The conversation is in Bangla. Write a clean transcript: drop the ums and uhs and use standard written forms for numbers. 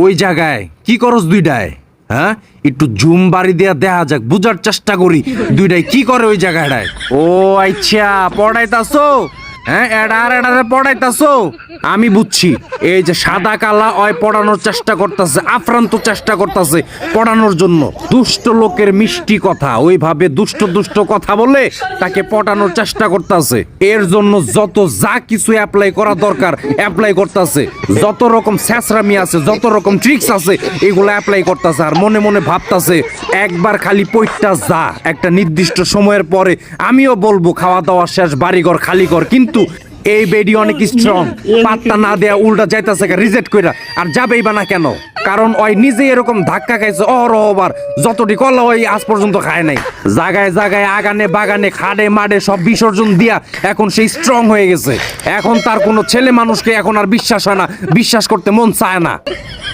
ওই জায়গায় কি করস দুইটায়? হ্যাঁ, একটু জুম বাড়ি দেয়া দেখা যাক, বুঝার চেষ্টা করি দুইটাই কি করে ওই জায়গাটায়। ও আচ্ছা, পড়াইতাছো? হ্যাঁ, এডারে পড়াইতাছো? আমি বুঝছি, এই যে সাদা কালা ওই পড়ানোর চেষ্টা করতেছে, আফ্রান্ত চেষ্টা করতেছে পড়ানোর জন্য। দুষ্ট লোকের মিষ্টি কথা, ওইভাবে দুষ্ট দুষ্ট কথা বলে তাকে পটানোর চেষ্টা করতেছে। এর জন্য যত যা কিছু অ্যাপ্লাই করা দরকার অ্যাপ্লাই করতেছে, যত রকম স্যাঁচরামি আছে, যত রকম ট্রিক্স আছে, এগুলো অ্যাপ্লাই করতেছে। আর মনে মনে ভাবতাছে একবার খালি পইটা যা, একটা নির্দিষ্ট সময়ের পরে আমিও বলবো খাওয়া দাওয়া শেষ, বাড়িঘর খালি কর। কিন্তু এই বেডি অনেক স্ট্রং, পাত্তা না দেয়া উল্টা যাইতাছে রিজেক্ট কইরা। আর যাবেই বা না কেন? কারণ ওই নিজে এরকম ধাক্কা খাইছে অহরহবার, যতটি কল্লা ওই আজ পর্যন্ত খায় নাই। জায়গায় জায়গায় আগানে বাগানে খাডে মাডে সব বিসর্জন দিয়া এখন সেই স্ট্রং হয়ে গেছে। এখন তার কোনো ছেলে মানুষকে এখন আর বিশ্বাস হয় না, বিশ্বাস করতে মন চায় না।